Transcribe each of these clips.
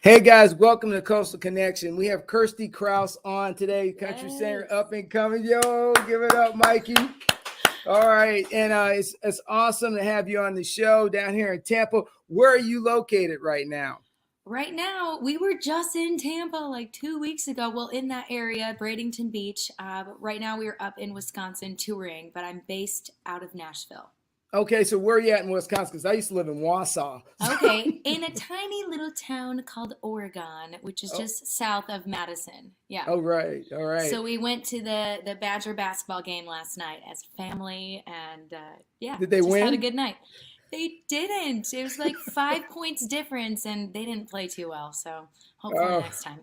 Hey guys, welcome to Coastal Connection. We have Kristie Kraus on today, country singer, up and coming. Yo, give it up, Mikey. All right, and it's awesome to have you on the show down here in Tampa. Where are you located right now? Right now, we were just in Tampa like 2 weeks ago. Well, in that area, Bradenton Beach. But right now, we are up in Wisconsin touring, but I'm based out of Nashville. Okay, so where are you at in Wisconsin? Because I used to live in Wausau. Okay, in a tiny little town called Oregon, which is Oh, just south of Madison. Yeah. all right, all right. So we went to the Badger basketball game last night as a family, and yeah, Did they just had a win? good night. They didn't. It was like 5 points difference, and they didn't play too well. So hopefully Oh, next time.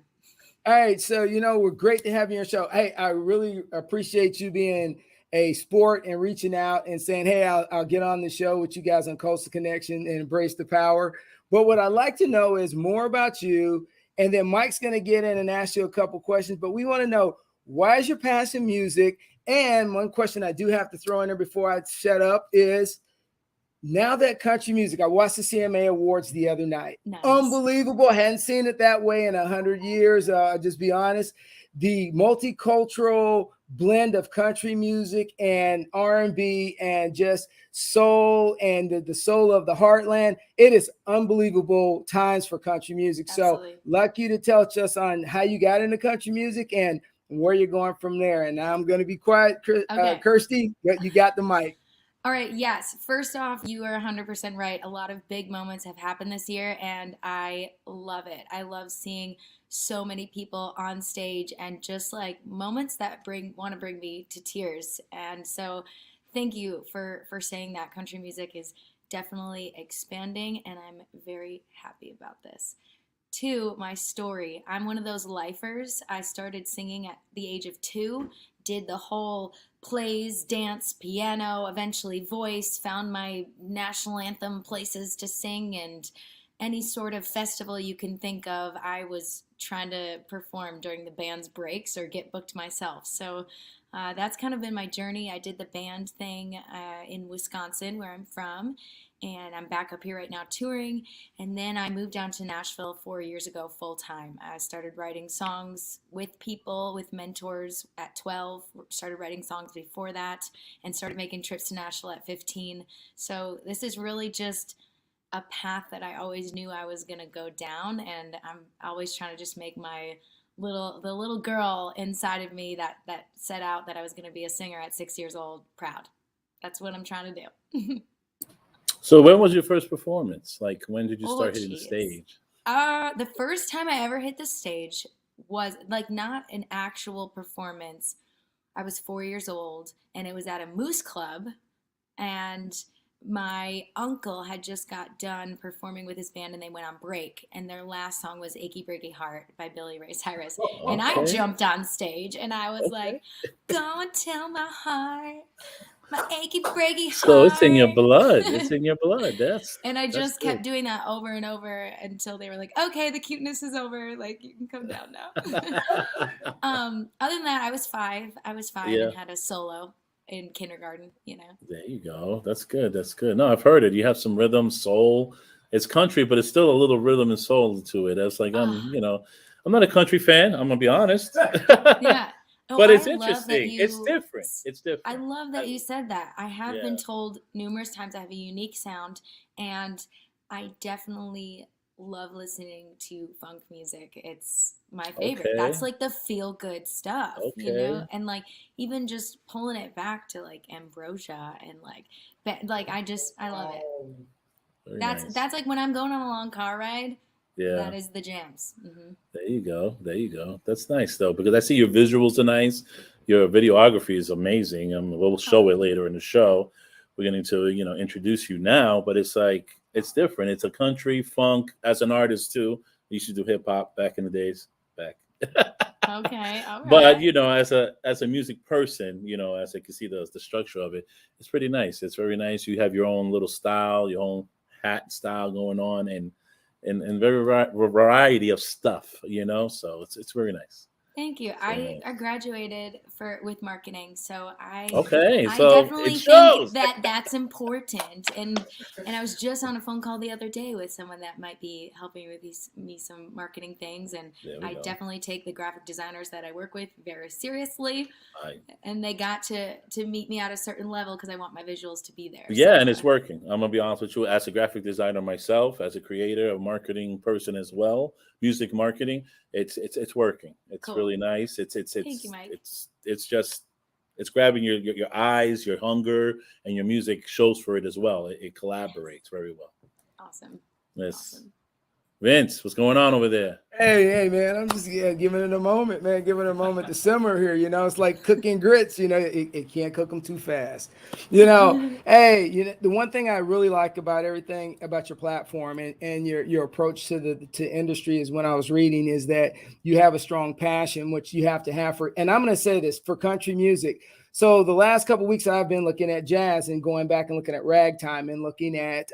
all right, so we're great to have you on your show. Hey, I really appreciate you being a sport and reaching out and saying, "Hey, I'll get on the show with you guys on Coastal Connection and embrace the power." But what I'd like to know is more about you, and then Mike's going to get in and ask you a couple questions. But we want to know, why is your passion music? And one question I do have to throw in there before I shut up is, now that country music, I watched the CMA Awards the other night. Nice. Unbelievable. I hadn't seen it that way in 100 years. Just be honest. The multicultural blend of country music and R&B and just soul and the soul of the heartland. It is unbelievable times for country music. So Absolutely. like you to tell us on how you got into country music and where you're going from there. And now I'm going to be quiet. Okay. Kirstie, you got the mic. All right, yes. First off, you are 100% right. A lot of big moments have happened this year, and I love it. I love seeing so many people on stage and just like moments that bring me to tears. And so thank you for saying that. Country music is definitely expanding, and I'm very happy about this. Two, my story. I'm one of those lifers. I started singing at the age of 2, did the whole plays, dance, piano, eventually voice, found my national anthem places to sing, and any sort of festival you can think of, I was trying to perform during the band's breaks or get booked myself. So that's kind of been my journey. I did the band thing in Wisconsin, where I'm from, and I'm back up here right now touring. And then I moved down to Nashville 4 years ago full time. I started writing songs with people, with mentors at 12, started writing songs before that, and started making trips to Nashville at 15. So this is really just a path that I always knew I was going to go down. And I'm always trying to just make the little girl inside of me that set out that I was going to be a singer at 6 years old proud. That's what I'm trying to do. So when was your first performance? Like when did you Oh, start hitting the jeez. stage? The first time I ever hit the stage was like not an actual performance. I was 4 years old, and it was at a moose club, and my uncle had just got done performing with his band, and they went on break, and their last song was Achy Breaky Heart by Billy Ray Cyrus. Oh, And I okay. jumped on stage, and I was Okay. like, go and tell my heart, my achy breaky So it's in your heart. blood. It's in your blood. And I That's just good. kept doing that over and over until they were like, okay, the cuteness is over. Like, you can come down now. Other than that, I was 5. I was 5 Yeah, and had a solo in kindergarten. there you go. That's good. That's good. No, I've heard it. You have some rhythm, soul. It's country, but it's still a little rhythm and soul to it. That's like Uh, I'm not a country fan. I'm gonna be honest. yeah. Oh, But I it's love that interesting. It's you. different. It's I different. love that I, you said that. I have been yeah. told numerous times I have a unique sound, and I definitely love listening to funk music. It's my favorite. That's Okay. like the feel good stuff. Okay. And like even just pulling it back to like Ambrosia and like I love it. Very nice. That's like when I'm going on a long car ride, Yeah. that is the jams. There you go. There you go. That's nice though, because I see your visuals are nice. Your videography is amazing. We'll show it Oh, later in the show. We're getting to introduce you now, but it's like it's different. It's a country funk as an artist too. You used to do hip hop back in the days back. okay, all But right. as a music person, as I can see the structure of it, it's pretty nice. It's very nice. You have your own little style, your own hat style going on, and very variety of stuff. So it's very nice. Thank you. So I nice. graduated with marketing, so Okay, I so it definitely think shows. that that's important. And I was just on a phone call the other day with someone that might be helping with me some marketing things, and There we I go. definitely take the graphic designers that I work with very seriously. I, And they got to meet me at a certain level because I want my visuals to be there. yeah, So and it's working. I'm gonna be honest with you. As a graphic designer myself, as a creator, a marketing person as well, music marketing, it's working. It's cool. really nice. Thank you, Mike. It's just it's grabbing your eyes, your hunger, and your music shows for it as well. It collaborates very well. Awesome. Yes. Awesome. Vince, what's going on over there? Hey, man, I'm just giving it a moment, man, giving it a moment to simmer here. It's like cooking grits, it can't cook them too fast. Hey, the one thing I really like about everything about your platform and your approach to industry is when I was reading is that you have a strong passion, which you have to have for, and I'm going to say this for country music. So the last couple of weeks I've been looking at jazz and going back and looking at ragtime and looking at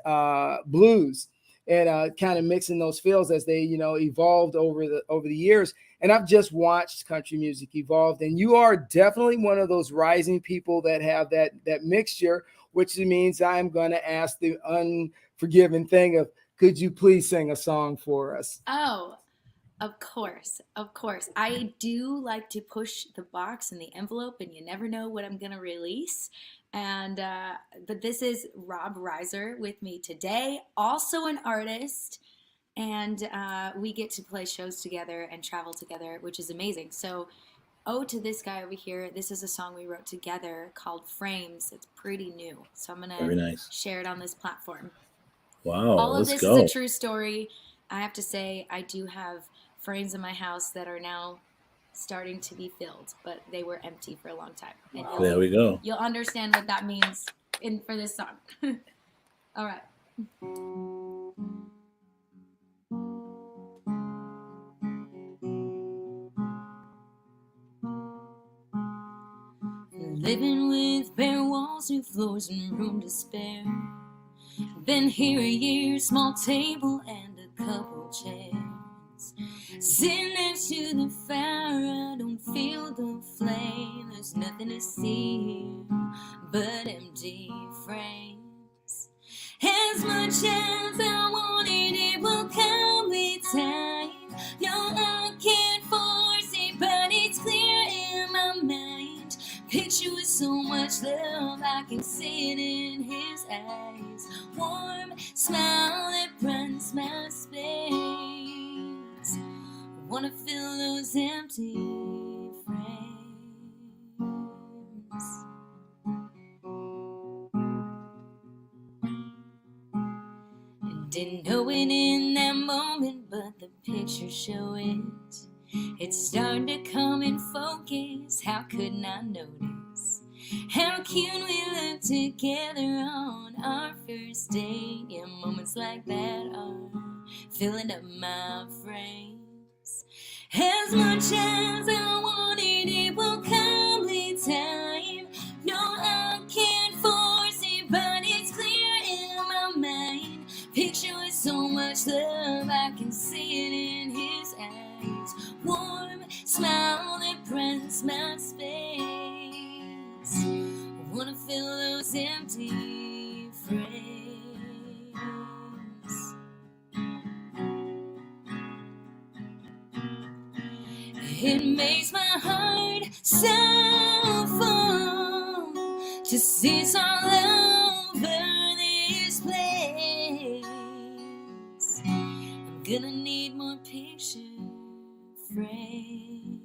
blues and kind of mixing those feels as they, evolved over the years. And I've just watched country music evolve, and you are definitely one of those rising people that have that mixture, which means I'm going to ask the unforgiving thing of, could you please sing a song for us? Oh, of course. I do like to push the box and the envelope, and you never know what I'm going to release. And but this is Rob Reiser with me today, also an artist, and we get to play shows together and travel together, which is amazing. So, to this guy over here, this is a song we wrote together called Frames. It's pretty new, so I'm Very gonna nice. share it on this platform. Wow, All of let's this go. is a true story. I have to say, I do have frames in my house that are now starting to be filled, but they were empty for a long time. And There we go. you'll understand what that means for this song. All right. Living with bare walls, new floors, and room to spare. Been here a year, small table and a couple chairs. Sitting next to the fire, I don't feel the flame. There's nothing to see here but empty frames. As much as I wanted, it will come with time. No, I can't force it, but it's clear in my mind. Picture with so much love, I can see it in his eyes. Warm smile that brightens my space. Wanna fill those empty frames. And didn't know it in that moment, but the pictures show it. It's starting to come in focus. How couldn't I notice how cute we look together on our first date? Yeah, moments like that are filling up my frames. As much as I wanted, it will come with time. No, I can't force it, but it's clear in my mind. Picture with so much love, I can see it in his eyes. Warm smile that brightens my space. Wanna fill those empty frames. It makes my heart so full to see it's all over this place. I'm gonna need more picture frames.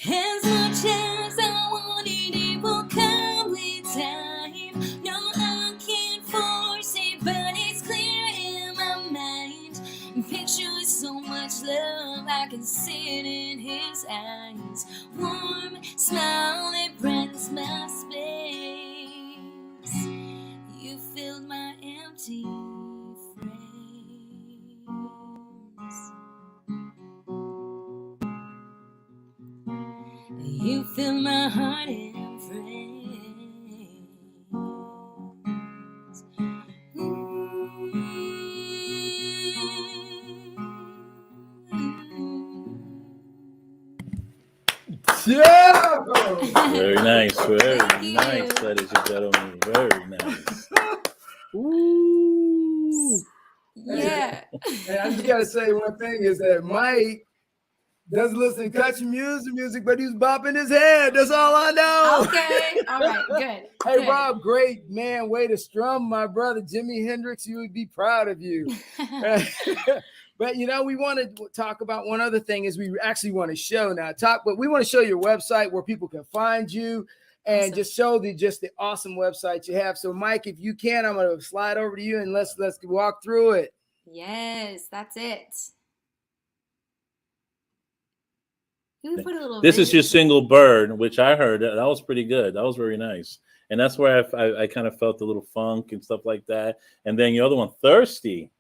As much as I wanted, it will come with time. No, I can't force it, but it's clear in my mind. Picture with so much love, I can see it in his eyes. Warm smile that brightens my space. You filled my empty frames. You fill my heart in frames. Yeah. Very nice. Very Thank you. nice, ladies and gentlemen. Very nice. Ooh. Yeah. And I just gotta say one thing is that Mike doesn't listen to country music, but he's bopping his head. That's all I know. Okay. All right. Good. Hey, Good. Rob, great man. Way to strum, my brother Jimi Hendrix. You would be proud of you. But we want to talk about one other thing is we actually want to show now but we want to show your website where people can find you and Awesome. just show the awesome website you have. So Mike, if you can, I'm going to slide over to you and let's walk through it. Yes, that's it. You can put a little This is video- your single Bird, which I heard that was pretty good. That was very nice. And that's where I kind of felt a little funk and stuff like that. And then your other one, Thirsty.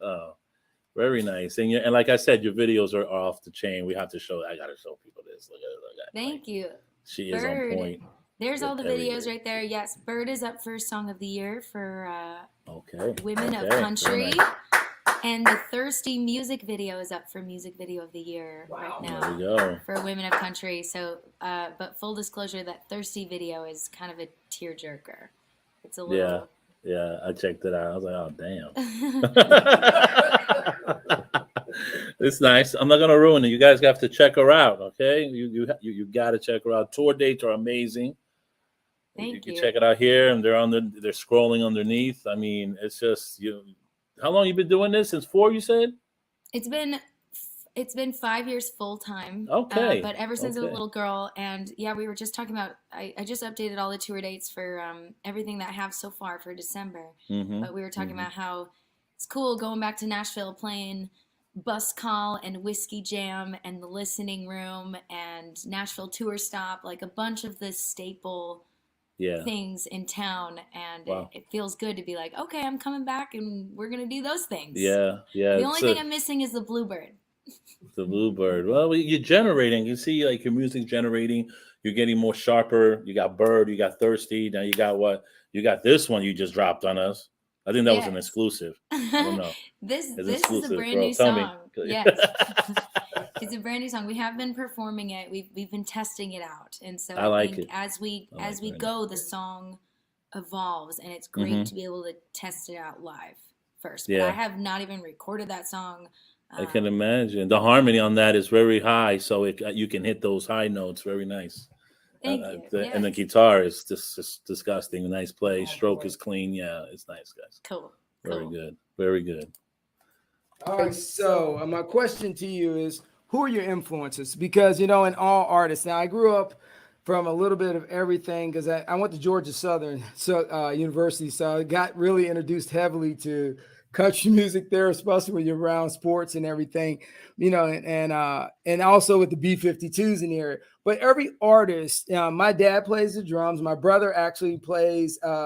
Oh, very nice. And like I said, your videos are off the chain. We have to show. I got to show people this. Look at it. Thank you. She is Bird. on point. There's all the with videos everything. right there. Yes, Bird is up for Song of the Year for Okay. Women of Very Country. nice. And the Thirsty music video is up for Music Video of the Year right There now we go. for Women of Country. So, but full disclosure, that Thirsty video is kind of a tearjerker. It's a little. Yeah, I checked it out. I was like, oh damn. It's nice. I'm not gonna ruin it. You guys have to check her out, okay? You got to check her out. Tour dates are amazing. Thank You can you. check it out here, and they're scrolling underneath. I mean, it's just you. How long you been doing this? Since 4, you said? It's been 5 years full time. Okay. But ever since I was a Okay. little girl, and yeah, we were just talking about. I just updated all the tour dates for everything that I have so far for December. Mm-hmm. But we were talking about how it's cool going back to Nashville, playing Bus Call and Whiskey Jam and the Listening Room and Nashville Tour Stop, like a bunch of the staple Yeah. things in town, and Wow. it feels good to be like, okay, I'm coming back and we're gonna do those things. Yeah. The only thing I'm missing is the Bluebird. The Bluebird. Well, you're generating. You see, like your music generating. You're getting more sharper. You got Bird. You got Thirsty. Now you got what? You got this one you just dropped on us. I think that was an Yes. exclusive. I don't know. This It's is a exclusive, brand bro. new Tell me. song. Yes. It's a brand new song. We have been performing it. We've been testing it out, and so I like think it. as we I like it. go, the song evolves, and it's great Mhm. to be able to test it out live first. But Yeah. I have not even recorded that song. I can imagine the harmony on that is very high, so you can hit those high notes very nice. Thank you. And the Yes. guitar is just disgusting. Nice play, stroke is clean. Yeah, it's nice, guys. Cool. Very Cool. good, very good. All right. So my question to you is, who are your influences? Because, in all artists, now I grew up from a little bit of everything because I went to Georgia Southern University. So I got really introduced heavily to country music there, especially when you're around sports and everything, and also with the B-52s in the area. But every artist, my dad plays the drums. My brother actually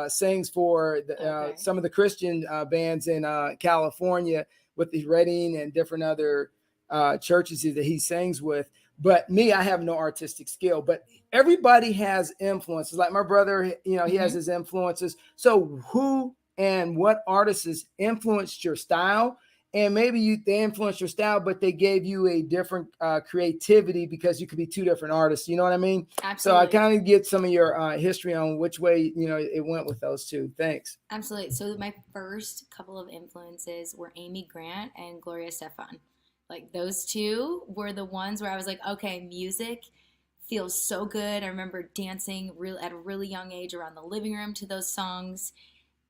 sings for Okay. some of the Christian bands in California with the Reading and different other churches that he sings with. But me, I have no artistic skill. But everybody has influences. Like my brother, he has his influences. So who and what artists influenced your style? And maybe they influenced your style, but they gave you a different creativity because you could be two different artists. You know what I mean? Absolutely. So I kind of get some of your history on which way, it went with those two. Thanks. Absolutely. So my first couple of influences were Amy Grant and Gloria Estefan. Like those two were the ones where I was like, okay, music feels so good. I remember dancing at a really young age around the living room to those songs.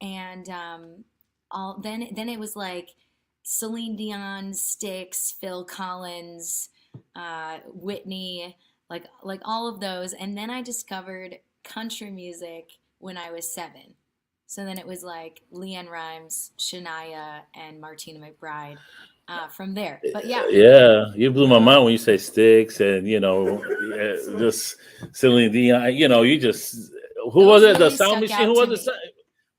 And then it was like Celine Dion, Styx, Phil Collins, Whitney, like all of those. And then I discovered country music when I was 7. So then it was like LeAnn Rimes, Shania, and Martina McBride from there. But Yeah, you blew my mind when you say Sticks and just Celine Dion. You just who was it? The really Sound stuck Machine. out Who to was it?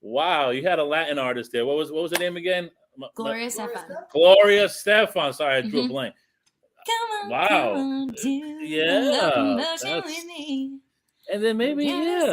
Wow, you had a Latin artist there. What was the name again? Gloria Estefan. Gloria Estefan. Sorry, I drew a blank. Come on, Wow. come on, do Yeah, the love motion that's- with me. And then maybe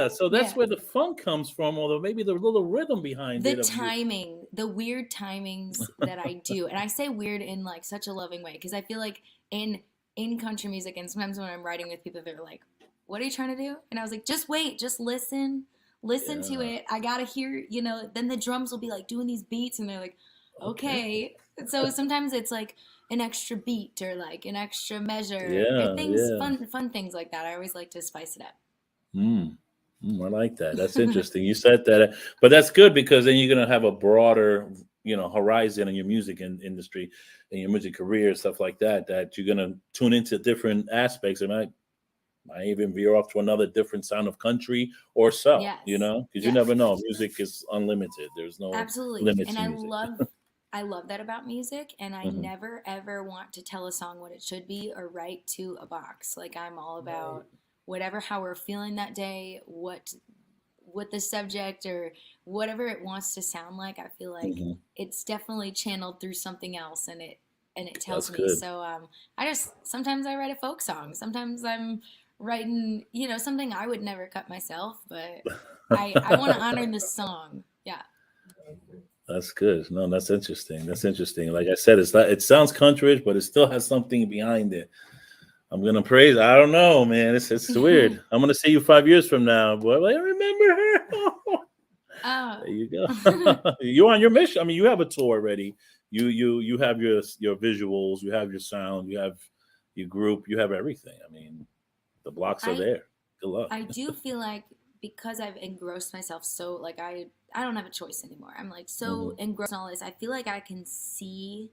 so that's Yeah. where the funk comes from, or maybe the little rhythm behind The it. timing, the weird timings that I do, and I say weird in like such a loving way because I feel like in in country music, and sometimes when I'm writing with people, they're like, what are you trying to do? And I was like, just wait, just listen to Yeah. it. I gotta hear, then the drums will be like doing these beats, and they're like, okay. So sometimes it's like an extra beat or like an extra measure or Yeah, things, yeah. fun things like that. I always like to spice it up. I like that. That's interesting. You said that, but that's good because then you're gonna have a broader, horizon in your music industry, and your music career, stuff like that. That you're gonna tune into different aspects, and might even veer off to another different sound of country or so. Yes. Because you Yes. never know. Music is unlimited. There's no Absolutely. limit And to music. I love that about music, and I Mhm. never ever want to tell a song what it should be or write to a box. Like I'm all about whatever, how we're feeling that day, what the subject or whatever it wants to sound like. I feel like Mhm. it's definitely channeled through something else, and it tells That's me. good. So I just sometimes I write a folk song. Sometimes I'm writing, something I would never cut myself, but I want to honor the song. Yeah. That's good. No, that's interesting. That's interesting. Like I said, it's not. It sounds countryish, but it still has something behind it. I'm gonna praise. I don't know, man. It's weird. I'm gonna see you 5 years from now, boy. Like, I remember her. Oh. There you go. You're on your mission. I mean, you have a tour already. You have your visuals. You have your sound. You have your group. You have everything. I mean, the blocks are I there. Good luck. I do feel like because I've engrossed myself so like I don't have a choice anymore. I'm like so Hmm. engrossed in all this. I feel like I can see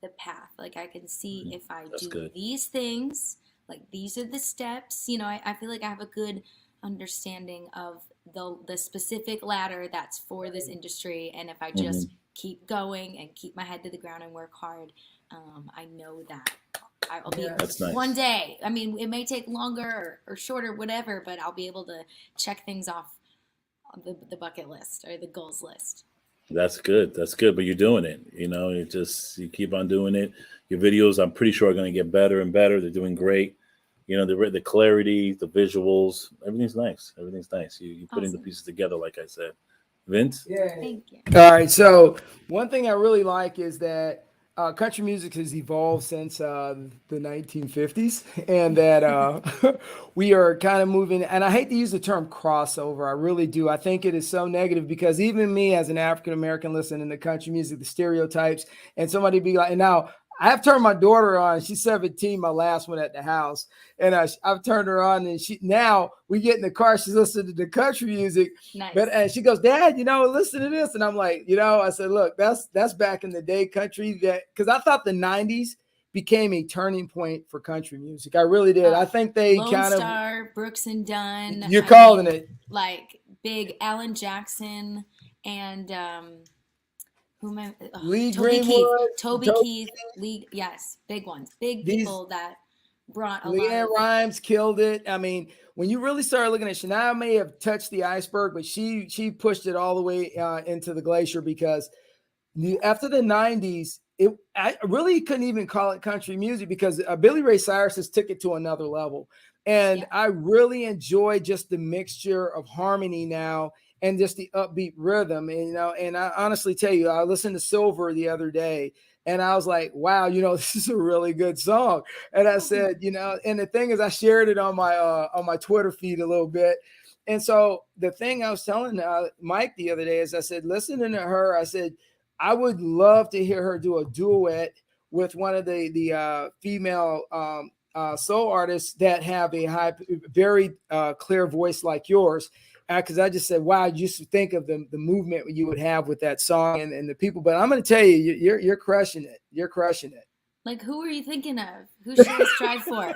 the path. Like I can see if I That's do good. these things, like these are the steps. I feel like I have a good understanding of the specific ladder that's for this industry. And if I Hmm. just keep going and keep my head to the ground and work hard, I know that I'll be That's one nice. day. I mean, it may take longer or shorter, whatever, but I'll be able to check things off on the bucket list or the goals list. That's good. That's good. But you're doing it. You keep on doing it. Your videos, I'm pretty sure, are going to get better and better. They're doing great. The clarity, the visuals, everything's nice. Everything's nice. You putting the Awesome. pieces together, like I said. Vince. Yeah. Thank you. All right. So one thing I really like is that country music has evolved since the 1950s, and that we are kind of moving. And I hate to use the term crossover. I really do. I think it is so negative because even me, as an African American, listening to country music, the stereotypes, and somebody be like, and now. I've turned my daughter on. She's 17, my last one at the house. And I've turned her on, and now we get in the car. She's listening to the country music. Nice. But and she goes, Dad, listen to this. And I'm like, I said, look, that's back in the day country, that because I thought the 90s became a turning point for country music. I really did. I think they Lone kind of Star, Brooks and Dunn. you're calling it Like big Alan Jackson and who am I? Lee Toby Keith. Greenwood, Toby Keith. Lee. Yes, big ones. Big these people that brought a lot Leanne of. Rhymes killed it. I mean, when you really started looking at Shania, may have touched the iceberg, but she pushed it all the way into the glacier because after the 90s, I really couldn't even call it country music because Billy Ray Cyrus has took it to another level. And Yeah. I really enjoy just the mixture of harmony now and just the upbeat rhythm. And I honestly tell you, I listened to Silver the other day and I was like, wow, this is a really good song. And I said, and the thing is, I shared it on my Twitter feed a little bit. And so the thing I was telling Mike the other day is I said, listening to her, I said, I would love to hear her do a duet with one of the female soul artists that have a very clear voice like yours. Because I just said, wow, you used to think of the movement you would have with that song and the people. But I'm going to tell you, you're crushing it. You're crushing it. Like, who are you thinking of? Who should I strive for?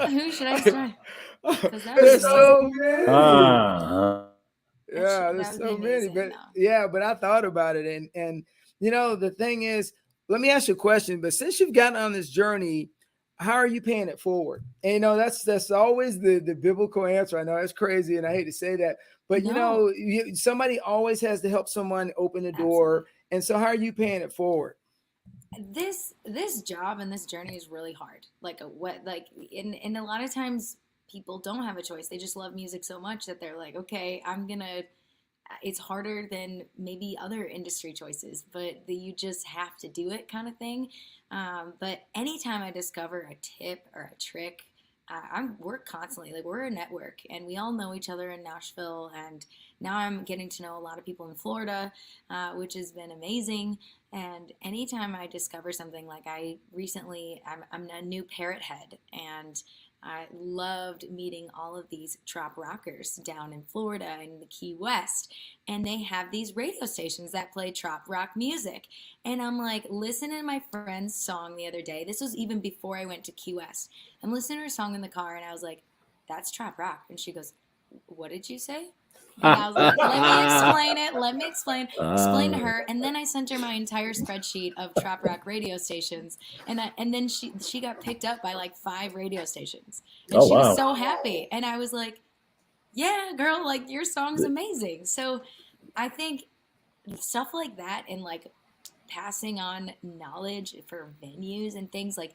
Who should I strive? Because that would There's be so amazing. many. Yeah, That there's would so be many. amazing, But though. yeah, but I thought about it, and the thing is, let me ask you a question. But since you've gotten on this journey, how are you paying it forward? And that's always the biblical answer. I know it's crazy, and I hate to say that, but No, somebody always has to help someone open the door. absolutely. And so, how are you paying it forward? This job and this journey is really hard. And a lot of times people don't have a choice. They just love music so much that they're like, okay, it's harder than maybe other industry choices, but you just have to do it kind of thing. But anytime I discover a tip or a trick, we're constantly like, we're a network and we all know each other in Nashville. And now I'm getting to know a lot of people in Florida, which has been amazing. And anytime I discover something, like I'm a new parrot head, and I loved meeting all of these trop rockers down in Florida and the Key West. And they have these radio stations that play trop rock music. And I'm like, listening to my friend's song the other day. This was even before I went to Key West. I'm listening to her song in the car, and I was like, that's trop rock. And she goes, what did you say? And I was like, let me explain to her. And then I sent her my entire spreadsheet of trop rock radio stations. And then she got picked up by like 5 radio stations. And she was so happy. And I was like, yeah, girl, like your song's amazing. So I think stuff like that, and like passing on knowledge for venues and things like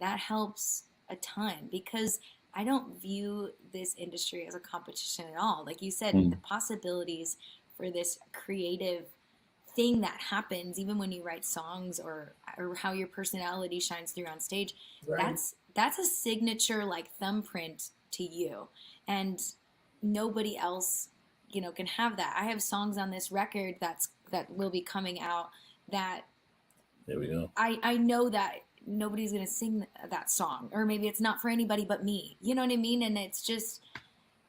that helps a ton, because I don't view this industry as a competition at all. Like you said, the possibilities for this creative thing that happens, even when you write songs, or how your personality shines through on stage, right. That's a signature like thumbprint to you, and nobody else, can have that. I have songs on this record that will be coming out that there we go. I know that nobody's going to sing that song, or maybe it's not for anybody but me. You know what I mean? And it's just,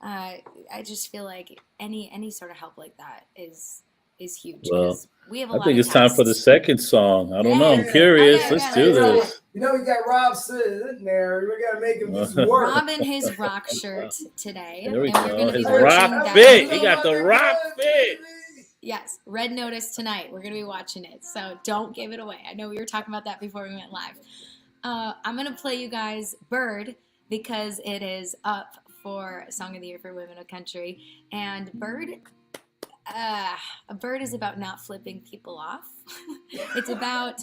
I just feel like any sort of help like that is huge. Well, we have I think it's time for the second song. I don't know. I'm curious. Let's do this. We got Rob sitting there. We got to make him just work. Rob in his rock shirt today. There we go. His rock fit. He got the rock fit. Yes, Red Notice tonight. We're going to be watching it, so don't give it away. I know we were talking about that before we went live. I'm going to play you guys Bird, because it is up for Song of the Year for Women of Country. And Bird is about not flipping people off. It's about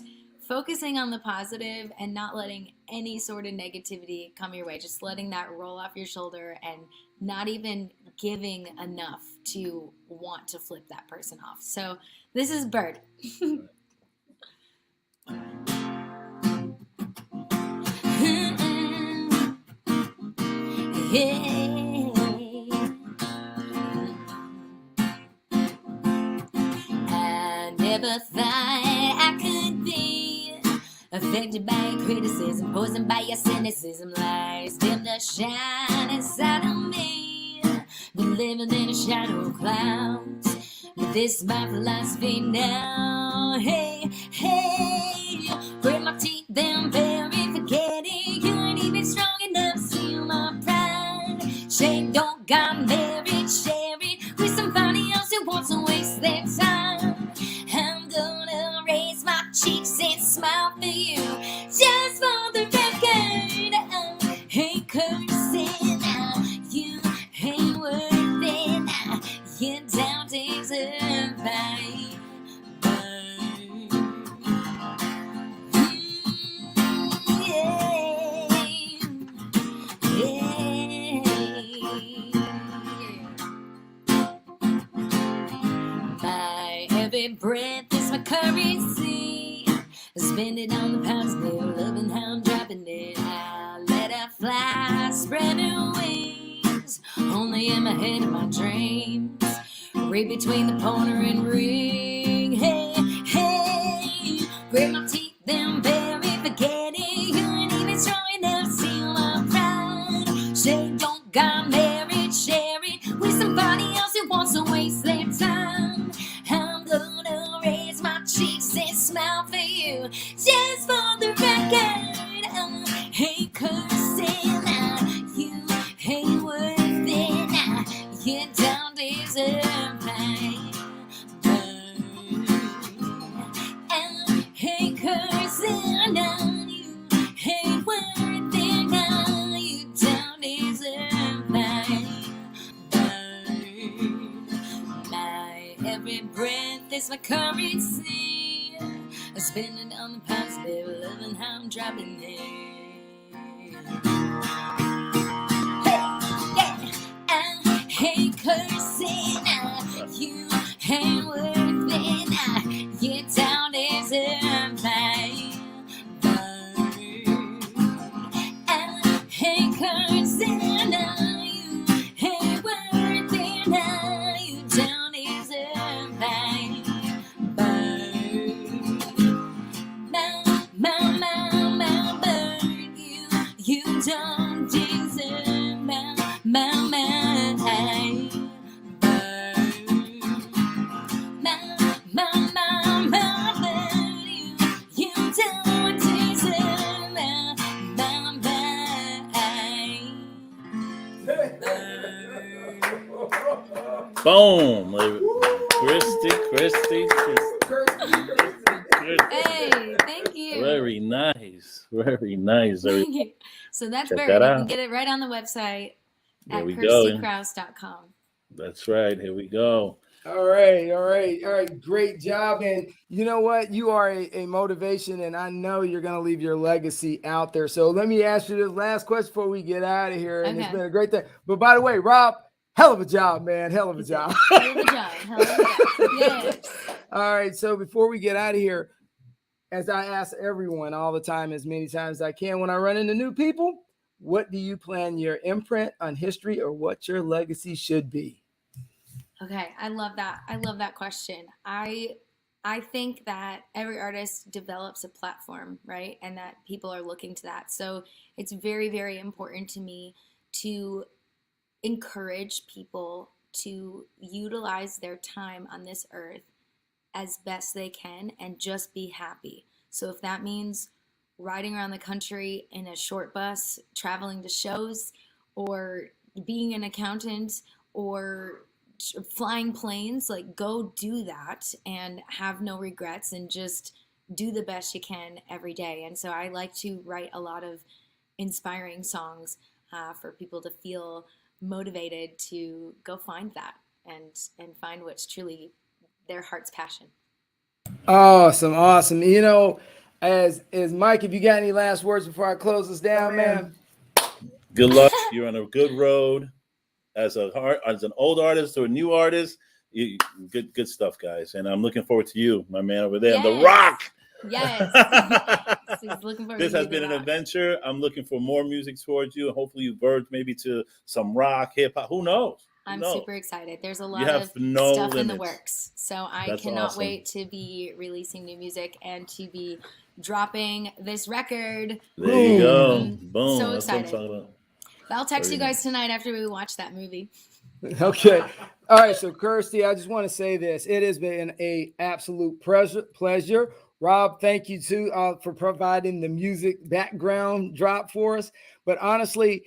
focusing on the positive and not letting any sort of negativity come your way. Just letting that roll off your shoulder and not even giving enough to want to flip that person off. So this is Bird. I never thought I could be affected by your criticism, poisoned by your cynicism, lies dim the shine inside of me. Been living in a shadow of clouds, but this is my philosophy now. Hey, grit my teeth, then bury forgetting. You ain't even strong enough to steal my pride. Shame don't got married, share it with somebody else who wants to waste their time. I'm gonna raise my cheeks and smile for you, just for the record. I ain't cursing, you ain't worth it, you don't deserve my burn. My every breath is my currency. I spend it on the positive, loving how I'm dropping it. I let her fly, spread her wings, only in my head and my dreams. Read between the pointer and ring. Hey, grit my teeth, then bury forgetting. You ain't even strong enough to steal my pride. Shame don't got married, share it with somebody else who wants to waste their time. I'm gonna raise my cheeks and smile for you, just for the record. I ain't cursing, you ain't worth it, you don't deserve my burn. I ain't cursing, you ain't worth it, you don't deserve my burn. My every breath is my currency. I spend it on the positive, loving how I'm dropping it. Hey, yeah, I hate cursing, you ain't worth it. You don't deserve pain. I ain't cursing you, ain't worth it. You don't deserve pain. My bird, you don't deserve my Boom. Kristie. Hey, thank you. Very nice. Very nice. Thank you. So that's Check Bird. that You out. can get it right on the website There at we go. KirstieKraus.com. That's right. Here we go. All right. Great job. And you know what? You are a motivation, and I know you're going to leave your legacy out there. So let me ask you this last question before we get out of here. And It's been a great thing. But by the way, Rob, hell of a job, man. Hell of a job. Hell of a job. Yes. All right. So before we get out of here, as I ask everyone all the time, as many times as I can, when I run into new people, what do you plan your imprint on history, or what your legacy should be? Okay, I love that. I love that question. I think that every artist develops a platform, right? And that people are looking to that. So it's very, very important to me to encourage people to utilize their time on this earth as best they can and just be happy. So if that means riding around the country in a short bus, traveling to shows, or being an accountant, or flying planes, like, go do that and have no regrets and just do the best you can every day. And so I like to write a lot of inspiring songs for people to feel motivated to go find that and find what's truly their heart's passion. Awesome. You know, as Mike, if you got any last words before I close this down, man. Good luck. You're on a good road. As an old artist or a new artist, good stuff, guys. And I'm looking forward to you, my man over there, The Rock. Yes. Looking forward This to has been an adventure. I'm looking for more music towards you, and hopefully you verge maybe to some rock, hip hop. Who knows? I'm super excited. There's a lot You have of no stuff in the limits. works. So I That's cannot awesome. wait to be releasing new music and to be dropping this record. There you go. I'm Boom. so That's what I'm excited. talking about. I'll text Very you guys tonight after we watch that movie. Okay. All right. So, Kirstie, I just want to say this. It has been an absolute pleasure. Rob, thank you too for providing the music background drop for us. But honestly,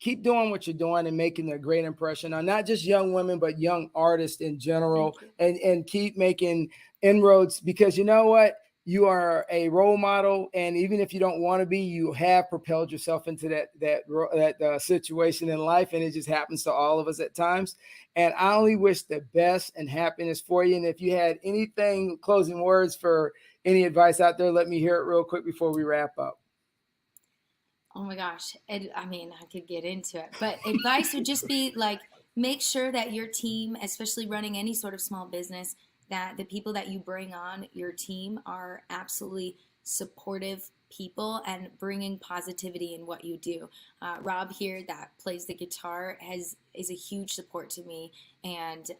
keep doing what you're doing and making a great impression on not just young women, but young artists in general, and keep making inroads, because you know what? You are a role model, and even if you don't want to be, you have propelled yourself into that situation in life, and it just happens to all of us at times. And I only wish the best and happiness for you. And if you had anything, closing words for any advice out there, let me hear it real quick before we wrap up. Oh my gosh. I could get into it, but advice would just be like, make sure that your team, especially running any sort of small business, that the people that you bring on your team are absolutely supportive people and bringing positivity in what you do. Rob here, that plays the guitar, is a huge support to me, and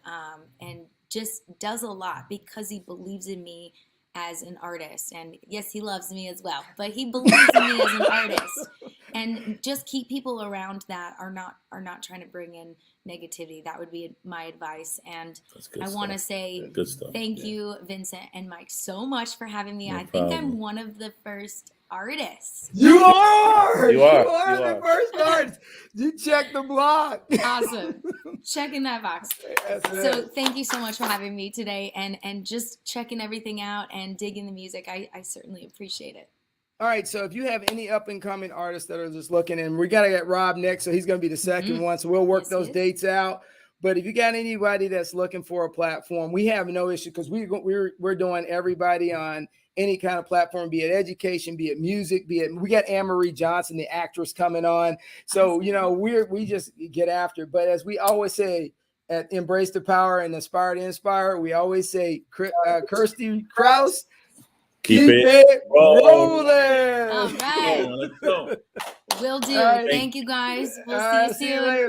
just does a lot because he believes in me as an artist. And yes, he loves me as well, but he believes in me as an artist. And just keep people around that are not trying to bring in negativity. That would be my advice. And I want to say thank you, Vincent and Mike, so much for having me. I think I'm one of the first artists. You are the first artist. You check the block. Awesome. Checking that box. So thank you so much for having me today and just checking everything out and digging the music. I certainly appreciate it. All right, so if you have any up-and-coming artists that are just looking, and we got to get Rob next, so he's going to be the second one, so we'll work those dates out. But if you got anybody that's looking for a platform, we have no issue, because we're doing everybody on any kind of platform, be it education, be it music, we got Anne-Marie Johnson, the actress, coming on. So, you know, we just get after it. But as we always say, at Embrace the Power and Aspire to Inspire, we always say, Kristie Kraus, keep it rolling. All right. Let's go. Will do. All right. Thank you guys. We'll see you soon. later.